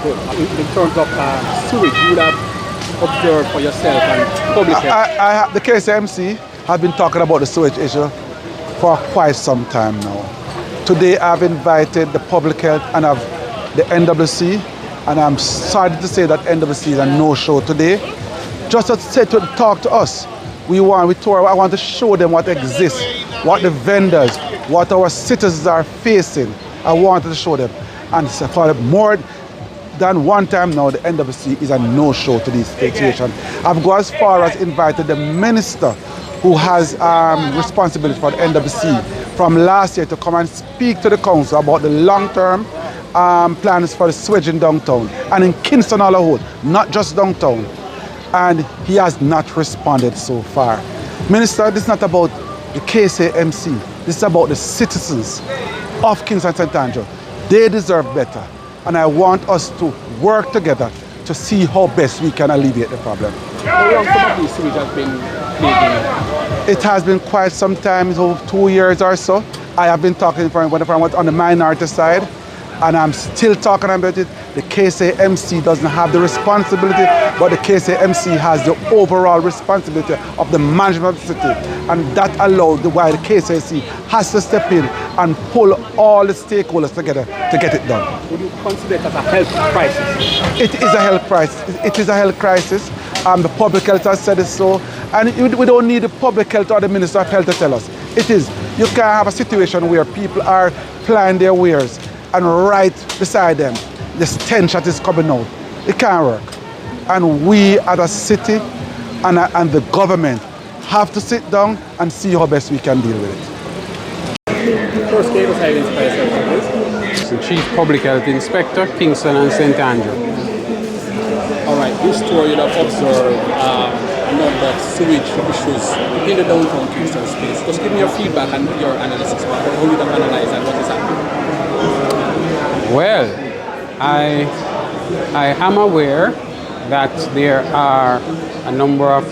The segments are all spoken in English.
Good. In terms of sewage, you would have observed for yourself and public health. The KSAMC has been talking about the sewage issue for quite some time now. Today I've invited the public health and the NWC, and I'm sorry to say that NWC is a no-show today. Just to say to talk to us, I want to show them what exists, what the vendors, what our citizens are facing. I wanted to show them. And for more than one time now, the NWC is a no-show to this situation. I've gone as far as invited the minister who has responsibility for the NWC from last year to come and speak to the council about the long-term plans for the sewage in downtown and in Kingston all a whole, not just downtown. And he has not responded so far. Minister, this is not about the KSAMC. This is about the citizens of Kingston St. Andrew. They deserve better. And I want us to work together to see how best we can alleviate the problem. How long some of these sewage has been plaguing? It has been quite some time, over 2 years or so. I have been talking whenever I was on the minority side, and I'm still talking about it. The KSAMC doesn't have the responsibility, but the KSAMC has the overall responsibility of the management of the city. And that allowed why the KSAMC has to step in and pull all the stakeholders together to get it done. Would you consider it as a health crisis? It is a health crisis. It is a health crisis. The public health has said it so. And we don't need the public health or the Minister of Health to tell us. It is. You can't have a situation where people are plying their wares and right beside them, the stench that is coming out. It can't work. And we as a city and the government have to sit down and see how best we can deal with it. First KSAMC Inspector, the Chief Public Health Inspector, Kingston and St. Andrew. All right, this tour you'll have observed a number of sewage issues in the downtown Kingston space. Just give me your feedback and your analysis about how you have analyzed and what is happening. Well, I am aware that there are a number of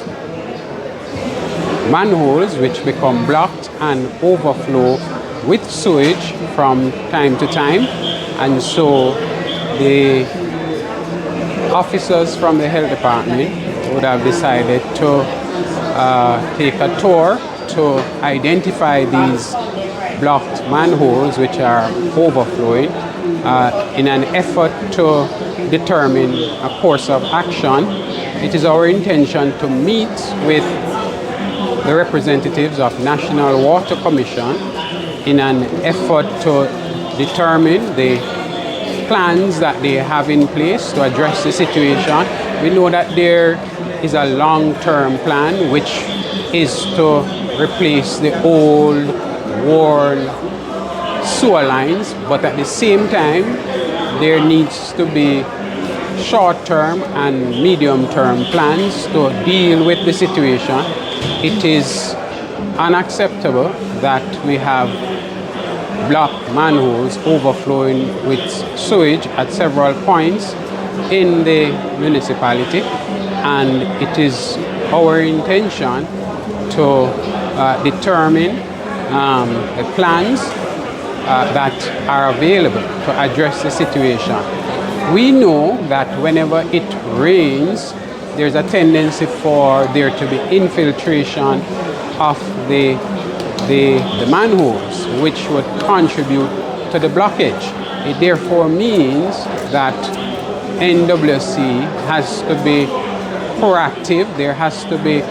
manholes which become blocked and overflow with sewage from time to time, and so the officers from the health department would have decided to take a tour to identify these blocked manholes which are overflowing in an effort to determine a course of action. It is our intention to meet with the representatives of National Water Commission in an effort to determine the plans that they have in place to address the situation. We know that there is a long-term plan which is to replace the old worn sewer lines, but at the same time there needs to be short-term and medium-term plans to deal with the situation. It is unacceptable that we have blocked manholes overflowing with sewage at several points in the municipality, and it is our intention to determine the plans that are available to address the situation. We know that whenever it rains, there's a tendency for there to be infiltration of the manholes, which would contribute to the blockage. It therefore means that NWC has to be proactive. There has to be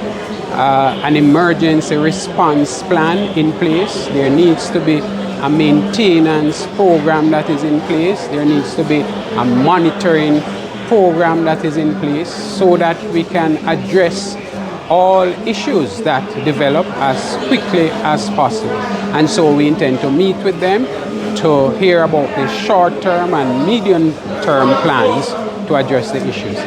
an emergency response plan in place. There needs to be a maintenance program that is in place. There needs to be a monitoring program that is in place so that we can address all issues that develop as quickly as possible. And so we intend to meet with them to hear about the short-term and medium-term plans to address the issues.